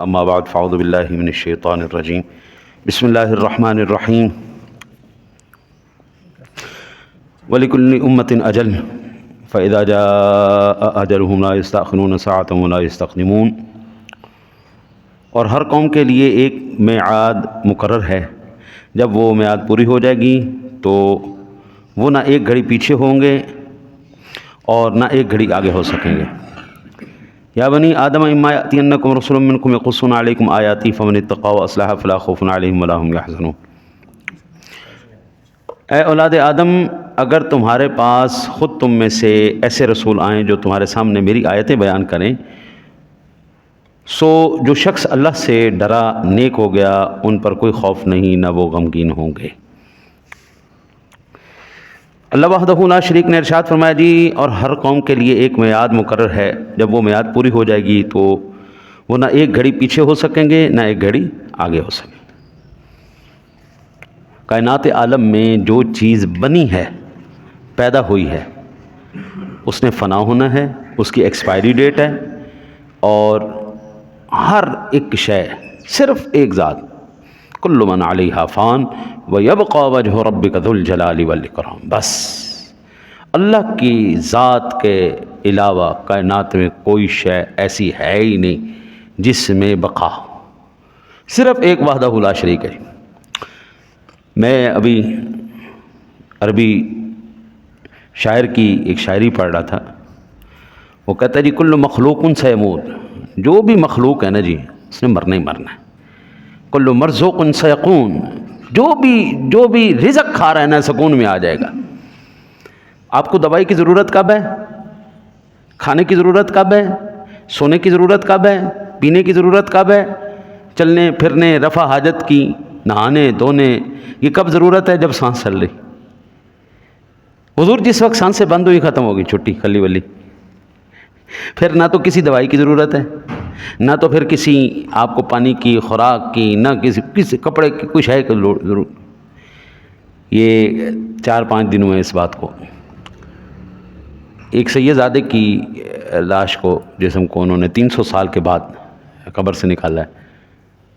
اما بعد فاعوذ باللہ من الشیطان الرجیم بسم اللہ الرحمن الرحیم وَلِكُلِّ أُمَّةٍ أَجَلٌ فَإِذَا جَاءَ أَجَلُهُمْ لَا يَسْتَأْخِرُونَ سَاعَةً وَلَا يَسْتَقْدِمُونَ۔ اور ہر قوم کے لیے ایک میعاد مقرر ہے، جب وہ میعاد پوری ہو جائے گی تو وہ نہ ایک گھڑی پیچھے ہوں گے اور نہ ایک گھڑی آگے ہو سکیں گے۔ یا بنی آدم اما یأتینکم رسول منکم یقصون علیکم آیاتی فمن اتقی واصلح فلا خوف علیہم ولا هم یحزنون۔ اے اولاد آدم، اگر تمہارے پاس خود تم میں سے ایسے رسول آئیں جو تمہارے سامنے میری آیتیں بیان کریں، سو جو شخص اللہ سے ڈرا نیک ہو گیا، ان پر کوئی خوف نہیں، نہ وہ غمگین ہوں گے۔ اللہ وحدہ لا شریک نے ارشاد فرمایا جی، اور ہر قوم کے لیے ایک میعاد مقرر ہے، جب وہ میعاد پوری ہو جائے گی تو وہ نہ ایک گھڑی پیچھے ہو سکیں گے نہ ایک گھڑی آگے ہو سکیں گے۔ کائنات عالم میں جو چیز بنی ہے، پیدا ہوئی ہے، اس نے فنا ہونا ہے، اس کی ایکسپائری ڈیٹ ہے، اور ہر ایک شے، صرف ایک ذات، کل من علیہا فان ویبقی وجہ ربک ذو الجلال والاکرام، بس اللہ کی ذات کے علاوہ کائنات میں کوئی شے ایسی ہے ہی نہیں جس میں بقا ہو، صرف ایک وحدہ لا شریک ہے۔ میں ابھی عربی شاعر کی ایک شاعری پڑھ رہا تھا، وہ کہتا ہے جی کل مخلوق سیموت، جو بھی مخلوق ہے نا جی اس نے مرنا ہی مرنا ہے۔ کل مرزوق سیقون، جو بھی رزق کھا رہا ہے نا سکون میں آ جائے گا۔ آپ کو دوائی کی ضرورت کب ہے؟ کھانے کی ضرورت کب ہے؟ سونے کی ضرورت کب ہے؟ پینے کی ضرورت کب ہے؟ چلنے پھرنے، رفع حاجت کی، نہانے دھونے، یہ کب ضرورت ہے؟ جب سانس چل رہی۔ حضور جس وقت سانسیں بند ہوئی ختم ہوگی چھٹی کھلی ولی، پھر نہ تو کسی دوائی کی ضرورت ہے، نہ تو پھر کسی آپ کو پانی کی، خوراک کی، نہ کسی کپڑے کی کچھ ہے کہ ضرورت۔ یہ 4-5 دن ہوئے اس بات کو۔ ایک سیدزادے کی لاش کو، جسم کو انہوں نے 300 سال کے بعد قبر سے نکالا ہے۔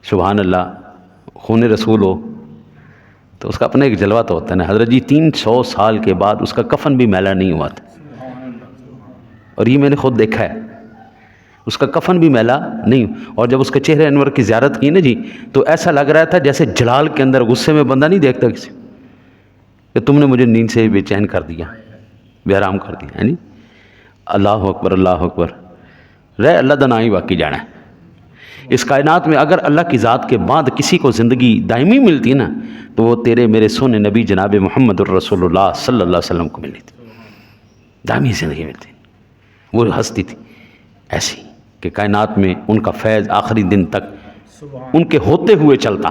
سبحان اللہ، خون رسول ہو تو اس کا اپنا ایک جلوہ تو ہوتا ہے نا۔ حضرت جی 300 سال کے بعد اس کا کفن بھی میلا نہیں ہوا تھا، اور یہ میں نے خود دیکھا ہے، اس کا کفن بھی میلا نہیں۔ اور جب اس کے چہرے انور کی زیارت کی نا جی، تو ایسا لگ رہا تھا جیسے جلال کے اندر غصے میں بندہ نہیں دیکھتا کسی کہ تم نے مجھے نیند سے بے چین کر دیا، بے آرام کر دیا ہے۔ اللہ اکبر، اللہ اکبر، رہ اللہ دنائی واقعی جانا ہے۔ اس کائنات میں اگر اللہ کی ذات کے بعد کسی کو زندگی دائمی ملتی نا، تو وہ تیرے میرے سونے نبی جناب محمد الرسول اللہ صلی اللہ علیہ وسلم کو ملی تھی، دائمی زندگی ملتی۔ وہ ہستی تھی ایسی کہ کائنات میں ان کا فیض آخری دن تک ان کے ہوتے ہوئے چلتا۔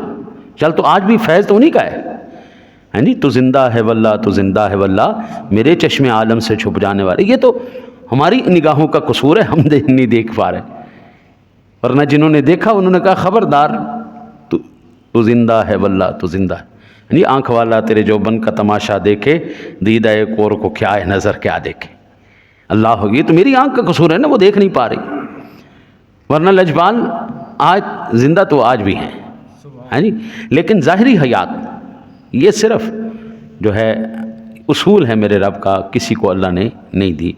چل تو آج بھی فیض تو انہی کا ہے جی، تو زندہ ہے واللہ، تو زندہ ہے واللہ، میرے چشم عالم سے چھپ جانے والے۔ یہ تو ہماری نگاہوں کا قصور ہے، ہم نہیں دیکھ پا رہے، ورنہ جنہوں نے دیکھا انہوں نے کہا خبردار، تو زندہ ہے واللہ، تو زندہ ہے۔ یعنی آنکھ والا تیرے جوبن کا تماشا دیکھے، دیدہ ایک اور کو کیا ہے نظر کیا دیکھے۔ اللہ، یہ تو میری آنکھ کا قصور ہے نا، وہ دیکھ نہیں پا رہی، ورنہ لجپال آج زندہ تو آج بھی ہیں جی۔ لیکن ظاہری حیات یہ صرف جو ہے اصول ہے میرے رب کا، کسی کو اللہ نے نہیں دی۔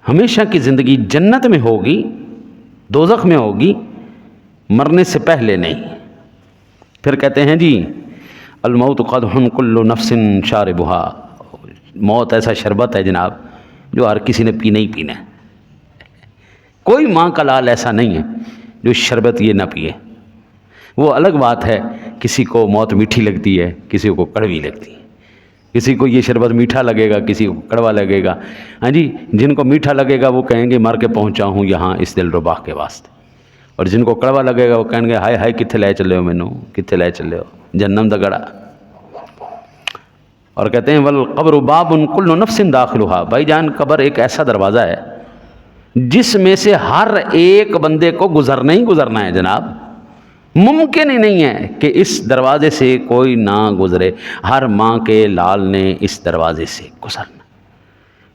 ہمیشہ کی زندگی جنت میں ہوگی، دوزخ میں ہوگی، مرنے سے پہلے نہیں۔ پھر کہتے ہیں جی الموت قدح کل نفس شاربہا، موت ایسا شربت ہے جناب جو ہر کسی نے پینا ہی پینا ہے۔ کوئی ماں کا لال ایسا نہیں ہے جو شربت یہ نہ پیے۔ وہ الگ بات ہے، کسی کو موت میٹھی لگتی ہے، کسی کو کڑوی لگتی ہے، کسی کو یہ شربت میٹھا لگے گا، کسی کو کڑوا لگے گا۔ ہاں جی، جن کو میٹھا لگے گا وہ کہیں گے مر کے پہنچا ہوں یہاں اس دل ربا کے واسطے، اور جن کو کڑوا لگے گا وہ کہیں گے ہائے ہائے کتھے لے چلے ہو مینوں، کتھے لے چلے ہو، جہنم دا گڑا۔ اور کہتے ہیں والقبر باب کل نفس داخلها، بھائی جان قبر ایک ایسا دروازہ ہے جس میں سے ہر ایک بندے کو گزرنا ہی گزرنا ہے جناب، ممکن ہی نہیں ہے کہ اس دروازے سے کوئی نہ گزرے۔ ہر ماں کے لال نے اس دروازے سے گزرنا،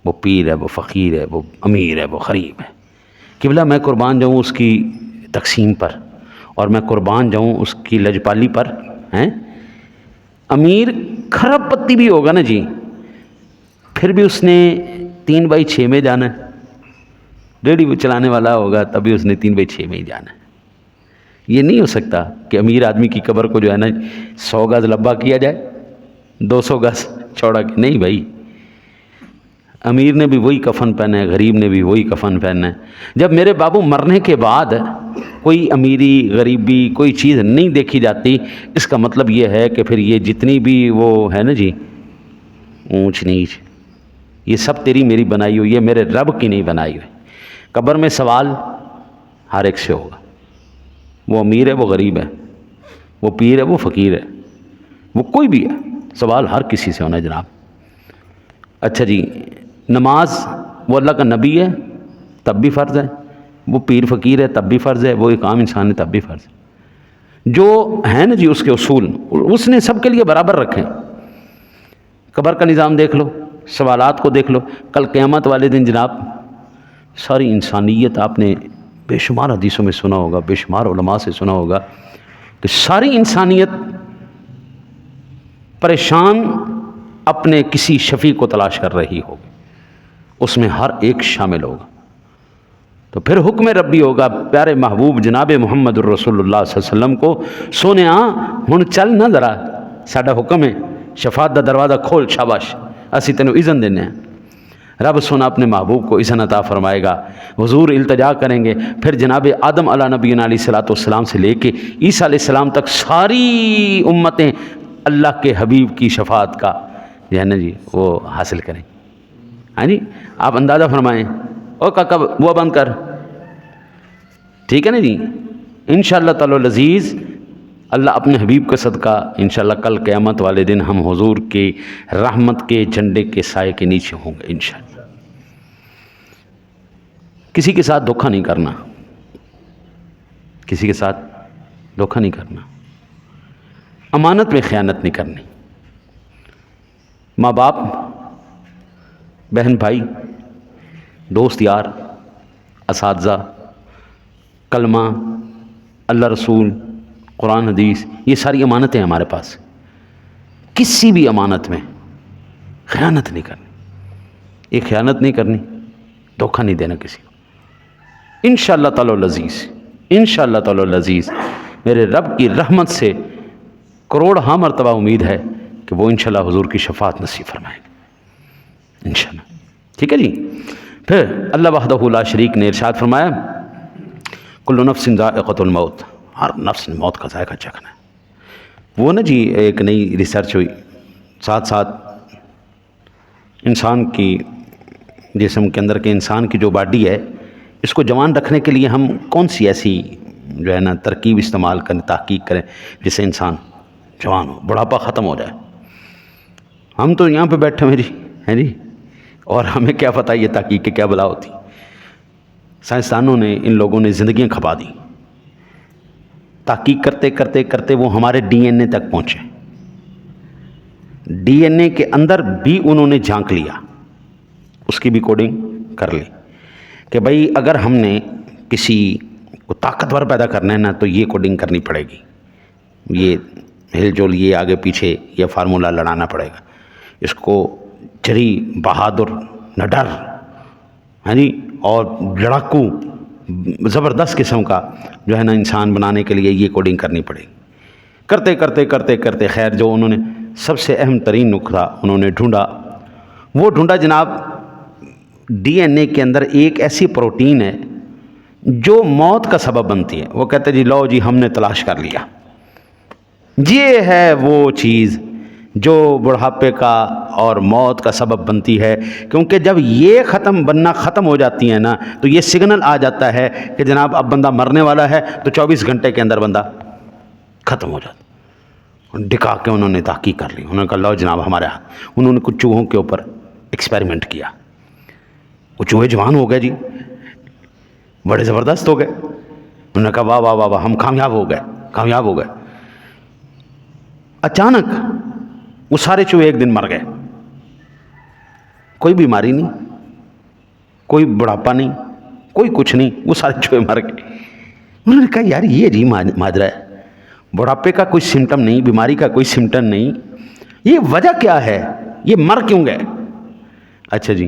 وہ پیر ہے، وہ فقیر ہے، وہ امیر ہے، وہ غریب ہے۔ قبلہ میں قربان جاؤں اس کی تقسیم پر، اور میں قربان جاؤں اس کی لجپالی پر ہیں. امیر کھرب پتی بھی ہوگا نا جی، پھر بھی اس نے 3/6 میں جانا ہے. ریڈی وہ چلانے والا ہوگا تبھی اس نے 3/6 میں ہی جانا ہے. یہ نہیں ہو سکتا کہ امیر آدمی کی قبر کو جو ہے نا 100 گز لمبا کیا جائے، 200 گز چوڑا. نہیں بھائی، امیر نے بھی وہی کفن پہنا ہے، غریب نے بھی وہی کفن پہننا ہے. جب میرے بابو مرنے کے بعد کوئی امیری غریبی کوئی چیز نہیں دیکھی جاتی، اس کا مطلب یہ ہے کہ پھر یہ جتنی بھی وہ ہے نا جی اونچ نیچ، یہ سب تیری میری بنائی ہوئی ہے، میرے رب کی نہیں بنائی ہوئی. قبر میں سوال ہر ایک سے ہوگا. وہ امیر ہے، وہ غریب ہے، وہ پیر ہے، وہ فقیر ہے، وہ کوئی بھی ہے، سوال ہر کسی سے ہونا ہے جناب. اچھا جی، نماز وہ اللہ کا نبی ہے تب بھی فرض ہے، وہ پیر فقیر ہے تب بھی فرض ہے، وہ ایک عام انسان ہے تب بھی فرض ہے. جو ہے نا جی اس کے اصول اس نے سب کے لیے برابر رکھے. قبر کا نظام دیکھ لو، سوالات کو دیکھ لو. کل قیامت والے دن جناب ساری انسانیت، آپ نے بے شمار حدیثوں میں سنا ہوگا، بے شمار علماء سے سنا ہوگا کہ ساری انسانیت پریشان اپنے کسی شفیع کو تلاش کر رہی ہوگی، اس میں ہر ایک شامل ہوگا. تو پھر حکم ربی ہوگا پیارے محبوب جناب محمد الرسول اللہ صلی اللہ علیہ وسلم کو، سونے ہن چل نہ ذرا، ساڈا حکم ہے، شفاعت دا دروازہ کھول، شاباش اسی تینوں اذن دینے ہیں. رب سونا اپنے محبوب کو اذن عطا فرمائے گا، حضور التجا کریں گے. پھر جناب آدم علیہ نبینا علیہ الصلوۃ والسلام سے لے کے عیسیٰ علیہ السلام تک ساری امتیں اللہ کے حبیب کی شفاعت کا جو ہے نا جی وہ حاصل کریں. ہاں جی، آپ اندازہ فرمائیں. او کاکا وہ بند کر، ٹھیک ہے نا جی. انشاءاللہ تعالی العزیز اللہ اپنے حبیب کا صدقہ انشاءاللہ کل قیامت والے دن ہم حضور کی رحمت کے جھنڈے کے سائے کے نیچے ہوں گے انشاءاللہ. کسی کے ساتھ دھوکہ نہیں کرنا، کسی کے ساتھ دھوکہ نہیں کرنا، امانت میں خیانت نہیں کرنی. ماں باپ، بہن بھائی، دوست یار، اساتذہ، کلمہ، اللہ رسول، قرآن حدیث، یہ ساری امانتیں ہیں ہمارے پاس. کسی بھی امانت میں خیانت نہیں کرنی. یہ خیانت نہیں کرنی، دھوکہ نہیں دینا کسی کو. انشاءاللہ تعالی العزیز، انشاءاللہ تعالی العزیز میرے رب کی رحمت سے کروڑ ہاں مرتبہ امید ہے کہ وہ انشاءاللہ حضور کی شفاعت نصیب فرمائیں گے انشاءاللہ. ٹھیک ہے جی. پھر اللہ وحدہ لا شریک نے ارشاد فرمایا کل نفس ذائقۃ الموت، ہر نفس نے موت کا ذائقہ چکھنا ہے. وہ نا جی ایک نئی ریسرچ ہوئی، ساتھ ساتھ انسان کی جسم کے اندر کے انسان کی جو باڈی ہے اس کو جوان رکھنے کے لیے ہم کون سی ایسی جو ہے نا ترکیب استعمال کریں، تحقیق کریں جس سے انسان جوان ہو، بڑھاپا ختم ہو جائے. ہم تو یہاں پہ بیٹھے ہیں جی، ہیں جی، اور ہمیں کیا پتہ یہ تحقیق کہ کیا بلا ہوتی. سائنسدانوں نے، ان لوگوں نے زندگیاں کھپا دی. تحقیق کرتے کرتے کرتے وہ ہمارے ڈی این اے تک پہنچے. ڈی این اے کے اندر بھی انہوں نے جھانک لیا، اس کی بھی کوڈنگ کر لی کہ بھائی اگر ہم نے کسی کو طاقتور پیدا کرنا ہے نا تو یہ کوڈنگ کرنی پڑے گی، یہ ہل جول، یہ آگے پیچھے یہ فارمولہ لڑانا پڑے گا. اس کو جری، بہادر، نڈر، ہاں جی، اور لڑاکو زبردست قسم کا جو ہے نا انسان بنانے کے لیے یہ کوڈنگ کرنی پڑے گی. کرتے کرتے کرتے کرتے خیر جو انہوں نے سب سے اہم ترین نقطہ انہوں نے ڈھونڈا، وہ ڈھونڈا جناب ڈی این اے کے اندر ایک ایسی پروٹین ہے جو موت کا سبب بنتی ہے. وہ کہتے جی لو جی ہم نے تلاش کر لیا، یہ ہے وہ چیز جو بڑھاپے کا اور موت کا سبب بنتی ہے. کیونکہ جب یہ بننا ختم ہو جاتی ہے نا تو یہ سگنل آ جاتا ہے کہ جناب اب بندہ مرنے والا ہے، تو 24 گھنٹے کے اندر بندہ ختم ہو جاتا. ڈکا کے انہوں نے تحقیق کر لی. انہوں نے کہا لو جناب ہمارے ہاتھ. انہوں نے کچھ چوہوں کے اوپر ایکسپیریمنٹ کیا، وہ چوہے جوان ہو گئے جی، بڑے زبردست ہو گئے. انہوں نے کہا واہ واہ واہ واہ ہم کامیاب ہو گئے، کامیاب ہو گئے. اچانک وہ سارے چوہے ایک دن مر گئے. کوئی بیماری نہیں، کوئی بڑھاپا نہیں، کوئی کچھ نہیں، وہ سارے چوہے مر گئے. انہوں نے کہا یار یہ جی ماجرا ہے، بڑھاپے کا کوئی سمٹم نہیں، بیماری کا کوئی سمٹم نہیں، یہ وجہ کیا ہے، یہ مر کیوں گئے؟ اچھا جی،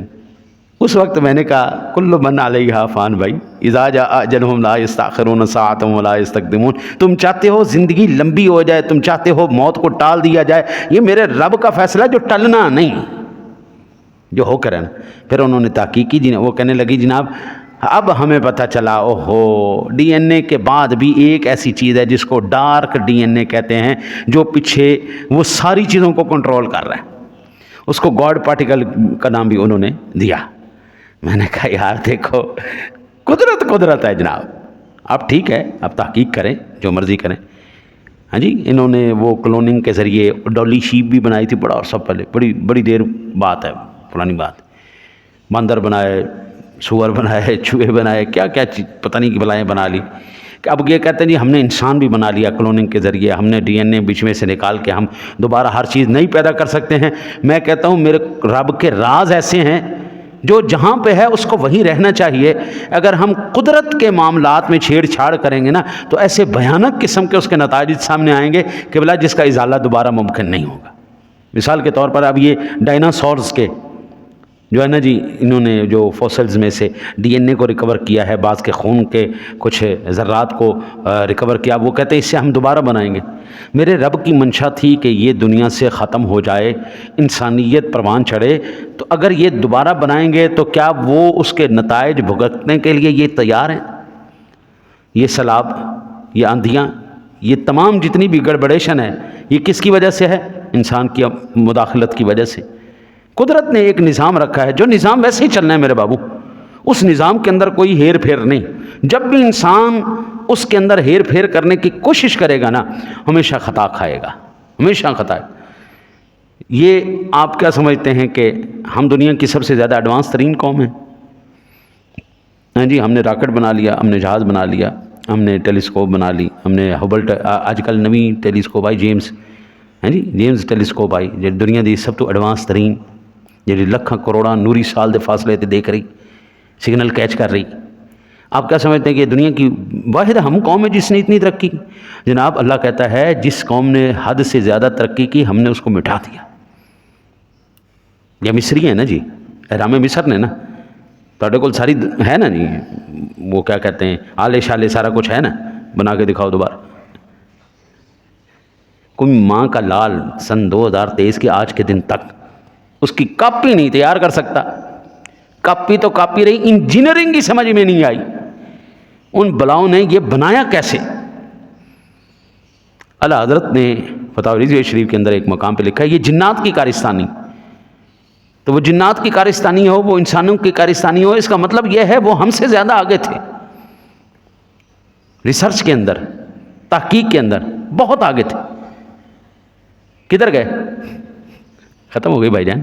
اس وقت میں نے کہا کل من علیہا فان بھائی، اذا جاء اجلہم لا یستأخرون ساعۃ ولا یستقدمون. تم چاہتے ہو زندگی لمبی ہو جائے، تم چاہتے ہو موت کو ٹال دیا جائے، یہ میرے رب کا فیصلہ جو ٹلنا نہیں، جو ہو کر رہنا. پھر انہوں نے تحقیق کی، وہ کہنے لگی جناب اب ہمیں پتہ چلا اوہو ڈی این اے کے بعد بھی ایک ایسی چیز ہے جس کو ڈارک ڈی این اے کہتے ہیں، جو پیچھے وہ ساری چیزوں کو کنٹرول کر رہا ہے. اس کو گاڈ پارٹیکل کا نام بھی انہوں نے دیا. میں نے کہا یار دیکھو قدرت ہے جناب، اب ٹھیک ہے اب تحقیق کریں جو مرضی کریں. ہاں جی، انہوں نے وہ کلوننگ کے ذریعے ڈولی شیپ بھی بنائی تھی بڑا، اور سب پہلے بڑی دیر بات ہے، پرانی بات. بندر بنائے، سور بنائے، چوہے بنائے، کیا کیا چیز پتہ نہیں کہ بلائیں بنا لی. اب یہ کہتے ہیں جی ہم نے انسان بھی بنا لیا کلوننگ کے ذریعے، ہم نے ڈی این اے بیچ میں سے نکال کے ہم دوبارہ ہر چیز نئی پیدا کر سکتے ہیں. میں کہتا ہوں میرے رب کے راز ایسے ہیں جو جہاں پہ ہے اس کو وہیں رہنا چاہیے. اگر ہم قدرت کے معاملات میں چھیڑ چھاڑ کریں گے نا تو ایسے بھیانک قسم کے اس کے نتائج سامنے آئیں گے کہ بلا جس کا ازالہ دوبارہ ممکن نہیں ہوگا. مثال کے طور پر اب یہ ڈائناسورز کے جو ہے نا جی، انہوں نے جو فوسلز میں سے ڈی این اے کو ریکور کیا ہے، بعض کے خون کے کچھ ذرات کو ریکور کیا، وہ کہتے ہیں اس سے ہم دوبارہ بنائیں گے. میرے رب کی منشا تھی کہ یہ دنیا سے ختم ہو جائے، انسانیت پروان چڑھے، تو اگر یہ دوبارہ بنائیں گے تو کیا وہ اس کے نتائج بھگتنے کے لیے یہ تیار ہیں؟ یہ سیلاب، یہ آندھیاں، یہ تمام جتنی بھی گڑبڑیشن ہے، یہ کس کی وجہ سے ہے؟ انسان کی مداخلت کی وجہ سے. قدرت نے ایک نظام رکھا ہے، جو نظام ویسے ہی چلنا ہے میرے بابو، اس نظام کے اندر کوئی ہیر پھیر نہیں. جب بھی انسان اس کے اندر ہیر پھیر کرنے کی کوشش کرے گا نا، ہمیشہ خطا کھائے گا، ہمیشہ خطا. یہ آپ کیا سمجھتے ہیں کہ ہم دنیا کی سب سے زیادہ ایڈوانس ترین قوم ہیں؟ ہاں جی، ہم نے راکٹ بنا لیا، ہم نے جہاز بنا لیا، ہم نے ٹیلیسکوپ بنا لی، ہم نے ہبل آج کل نویں ٹیلیسکوپ آئی جیمز، ہاں جی جیمز ٹیلیسکوپ آئی جو دنیا دی سب تو ایڈوانس ترین، جی لکھاں کروڑاں نوری سال دے فاصلے تے دیکھ رہی، سگنل کیچ کر رہی. آپ کیا سمجھتے ہیں کہ دنیا کی واحد ہم قوم ہے جس نے اتنی ترقی کی؟ جناب اللہ کہتا ہے جس قوم نے حد سے زیادہ ترقی کی ہم نے اس کو مٹا دیا. یہ مصری ہے نا جی، احرام مصر نے نا، تھوڑے کول ساری ہے نا جی، وہ کیا کہتے ہیں آلے شالے سارا کچھ ہے نا، بنا کے دکھاؤ دوبارہ. کوئی ماں کا لال سن 2023 کے آج کے دن تک اس کی کاپی نہیں تیار کر سکتا. کاپی تو کاپی رہی، انجینئرنگ کی سمجھ میں نہیں آئی ان بلاؤں نے یہ بنایا کیسے. اعلیٰ حضرت نے فتاوی رضویہ شریف کے اندر ایک مقام پہ لکھا ہے یہ جنات کی کارستانی. تو وہ جنات کی کارستانی ہو، وہ انسانوں کی کارستانی ہو، اس کا مطلب یہ ہے وہ ہم سے زیادہ آگے تھے، ریسرچ کے اندر، تحقیق کے اندر بہت آگے تھے. کدھر گئے؟ ختم ہو گئی بھائی جان.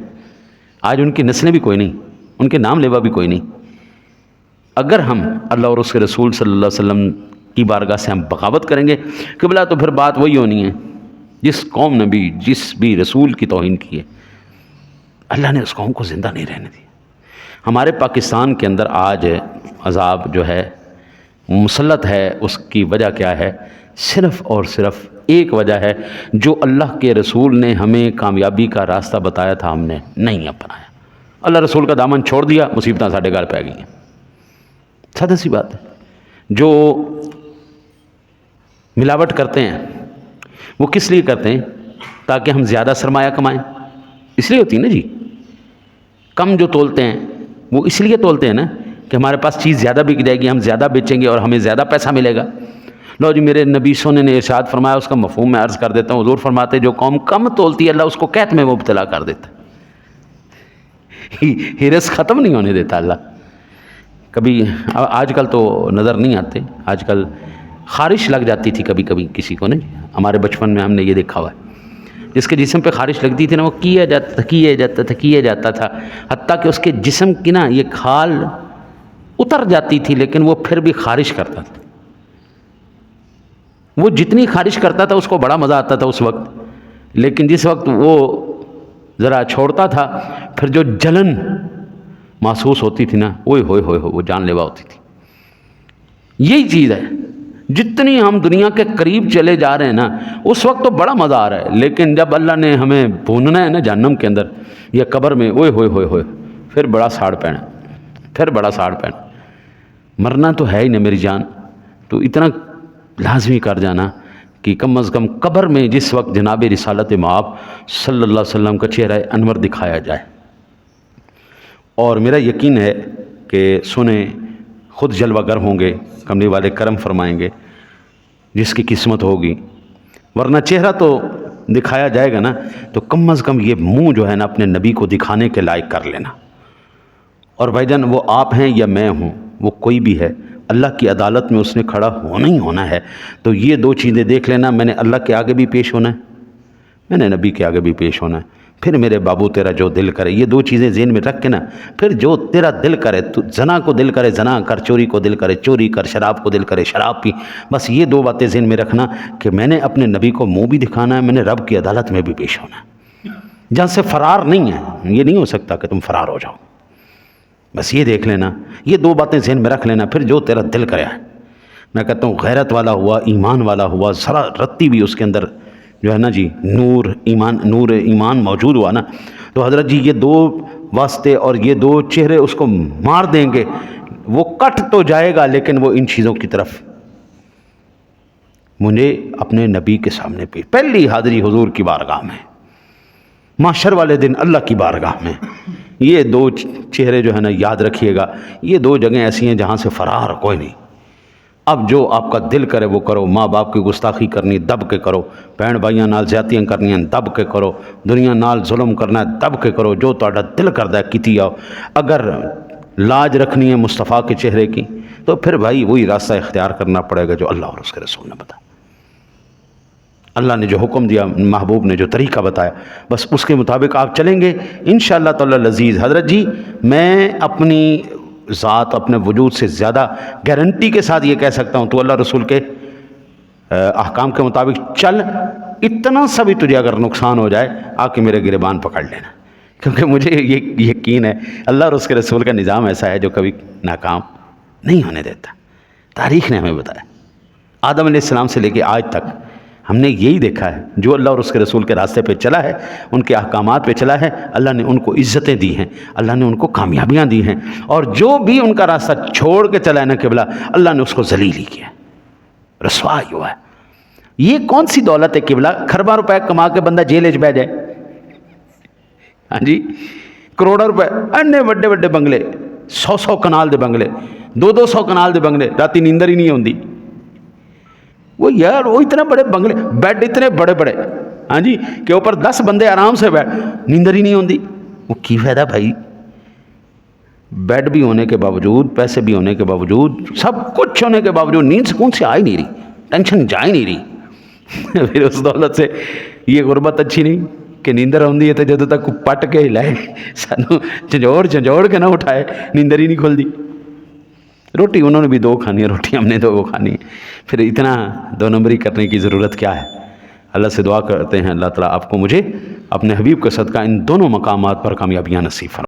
آج ان کی نسلیں بھی کوئی نہیں، ان کے نام لیوا بھی کوئی نہیں. اگر ہم اللہ اور اس کے رسول صلی اللہ علیہ وسلم کی بارگاہ سے ہم بغاوت کریں گے قبلہ، تو پھر بات وہی ہونی ہے جس قوم نے بھی جس بھی رسول کی توہین کی ہے، اللہ نے اس قوم کو زندہ نہیں رہنے دیا. ہمارے پاکستان کے اندر آج عذاب جو ہے مسلط ہے، اس کی وجہ کیا ہے؟ صرف اور صرف ایک وجہ ہے، جو اللہ کے رسول نے ہمیں کامیابی کا راستہ بتایا تھا ہم نے نہیں اپنایا. اللہ رسول کا دامن چھوڑ دیا، مصیبتیں ساڑھے گھر پہ آ گئی ہیں. سادہ سی بات ہے. جو ملاوٹ کرتے ہیں وہ کس لیے کرتے ہیں؟ تاکہ ہم زیادہ سرمایہ کمائیں، اس لیے ہوتی ہے نا جی. کم جو تولتے ہیں وہ اس لیے تولتے ہیں نا کہ ہمارے پاس چیز زیادہ بک جائے گی، ہم زیادہ بیچیں گے اور ہمیں زیادہ پیسہ ملے گا. لو جی، میرے نبی سونے نے ارشاد فرمایا، اس کا مفہوم میں عرض کر دیتا ہوں. حضور فرماتے جو قوم کم تولتی ہے اللہ اس کو قحط میں مبتلا کر دیتا ہے. ہرس ختم نہیں ہونے دیتا اللہ. کبھی آج کل تو نظر نہیں آتے، آج کل خارش لگ جاتی تھی کبھی کبھی کسی کو، نہیں ہمارے بچپن میں ہم نے یہ دیکھا ہوا ہے، جس کے جسم پہ خارش لگتی تھی نا وہ کیا جاتا تھا حتیٰ کہ اس کے جسم کی نا یہ کھال اتر جاتی تھی لیکن وہ پھر بھی خارش کرتا تھا. وہ جتنی خارش کرتا تھا اس کو بڑا مزہ آتا تھا اس وقت، لیکن جس وقت وہ ذرا چھوڑتا تھا پھر جو جلن محسوس ہوتی تھی نا، اوئے ہوئے ہوئے وہ جان لیوا ہوتی تھی. یہی چیز ہے جتنی ہم دنیا کے قریب چلے جا رہے ہیں نا اس وقت تو بڑا مزہ آ رہا ہے، لیکن جب اللہ نے ہمیں بھوننا ہے نا جہنم کے اندر یا قبر میں، اوئے ہوئے ہوئے ہوئے، پھر بڑا ساڑ پینا، پھر بڑا ساڑ پینا۔ مرنا تو ہے ہی نہیں میری جان، تو اتنا لازمی کر جانا کہ کم از کم قبر میں جس وقت جناب رسالت مآب صلی اللہ علیہ وسلم کا چہرہ انور دکھایا جائے، اور میرا یقین ہے کہ سنیں خود جلوہ گر ہوں گے، کملی والے کرم فرمائیں گے جس کی قسمت ہوگی، ورنہ چہرہ تو دکھایا جائے گا نا، تو کم از کم یہ منہ جو ہے نا اپنے نبی کو دکھانے کے لائق کر لینا۔ اور بھائی جان وہ آپ ہیں یا میں ہوں، وہ کوئی بھی ہے، اللہ کی عدالت میں اس نے کھڑا ہونا ہی ہونا ہے، تو یہ دو چیزیں دیکھ لینا، میں نے اللہ کے آگے بھی پیش ہونا ہے، میں نے نبی کے آگے بھی پیش ہونا ہے، پھر میرے بابو تیرا جو دل کرے، یہ دو چیزیں ذہن میں رکھ کے نا، پھر جو تیرا دل کرے، تو زنا کو دل کرے زنا کر، چوری کو دل کرے چوری کر، شراب کو دل کرے شراب پی، بس یہ دو باتیں ذہن میں رکھنا کہ میں نے اپنے نبی کو منہ بھی دکھانا ہے، میں نے رب کی عدالت میں بھی پیش ہونا ہے، جہاں سے فرار نہیں ہے، یہ نہیں ہو سکتا کہ تم فرار ہو جاؤ، بس یہ دیکھ لینا، یہ دو باتیں ذہن میں رکھ لینا، پھر جو تیرا دل کرے۔ میں کہتا ہوں غیرت والا ہوا، ایمان والا ہوا، ذرا رتی بھی اس کے اندر جو ہے نا جی نور ایمان موجود ہوا نا، تو حضرت جی یہ دو واسطے اور یہ دو چہرے اس کو مار دیں گے، وہ کٹ تو جائے گا لیکن وہ ان چیزوں کی طرف مجھے اپنے نبی کے سامنے پہ پہلی حاضری حضور کی بارگاہ میں، محشر والے دن اللہ کی بارگاہ میں، یہ دو چہرے جو ہے نا یاد رکھیے گا، یہ دو جگہیں ایسی ہیں جہاں سے فرار کوئی نہیں۔ اب جو آپ کا دل کرے وہ کرو، ماں باپ کی گستاخی کرنی دب کے کرو، بہن بھائیاں نال زیادتیاں کرنی ہیں دب کے کرو، دنیا نال ظلم کرنا ہے دب کے کرو، جو تہاڈا دل کردا ہے کیتی آؤ۔ اگر لاج رکھنی ہے مصطفیٰ کے چہرے کی تو پھر بھائی وہی راستہ اختیار کرنا پڑے گا جو اللہ اور اس کے رسول نے بتایا۔ اللہ نے جو حکم دیا، محبوب نے جو طریقہ بتایا، بس اس کے مطابق آپ چلیں گے انشاءاللہ تعالی العزیز۔ حضرت جی میں اپنی ذات اپنے وجود سے زیادہ گارنٹی کے ساتھ یہ کہہ سکتا ہوں، تو اللہ رسول کے احکام کے مطابق چل، اتنا سا بھی تجھے اگر نقصان ہو جائے آ کے میرے گریبان پکڑ لینا، کیونکہ مجھے یہ یقین ہے اللہ اور اس کے رسول کا نظام ایسا ہے جو کبھی ناکام نہیں ہونے دیتا۔ تاریخ نے ہمیں بتایا، آدم علیہ السلام سے لے کے آج تک ہم نے یہی دیکھا ہے، جو اللہ اور اس کے رسول کے راستے پہ چلا ہے، ان کے احکامات پہ چلا ہے، اللہ نے ان کو عزتیں دی ہیں، اللہ نے ان کو کامیابیاں دی ہیں، اور جو بھی ان کا راستہ چھوڑ کے چلا ہے نا قبلہ، اللہ نے اس کو ذلیل ہی کیا، رسوا ہی ہوا ہے۔ یہ کون سی دولت ہے قبلہ؟ کھربا روپے کما کے بندہ جیل وچ بیٹھ جائے، ہاں جی، کروڑوں روپے، انے بڑے بڑے بنگلے، 100 کنال دے بنگلے، 200 کنال دے بنگلے، راتی نیندر ہی نہیں ہوندی۔ وہ یار وہ اتنے بڑے بنگلے، بیڈ اتنے بڑے بڑے، ہاں جی، کہ اوپر 10 بندے آرام سے بیٹھ، نیندر ہی نہیں ہوندی۔ وہ کی فائدہ بھائی؟ بیڈ بھی ہونے کے باوجود، پیسے بھی ہونے کے باوجود، سب کچھ ہونے کے باوجود نیند سکون سے آ ہی نہیں رہی، ٹینشن جا ہی نہیں رہی۔ پھر اس دولت سے یہ غربت اچھی نہیں کہ نیندر ہوندی ہے تو جدوں تک پٹ کے ہلائے، سانو جھنجھوڑ کے نہ اٹھائے، نیندر ہی نہیں کھلدی۔ روٹی انہوں نے بھی 2 کھانی ہے، روٹی ہم نے 2 کھانی ہے، پھر اتنا 2 نمبری کرنے کی ضرورت کیا ہے؟ اللہ سے دعا کرتے ہیں اللہ تعالیٰ آپ کو مجھے اپنے حبیب کے صدقہ ان دونوں مقامات پر کامیابیاں نصیب فرمائے۔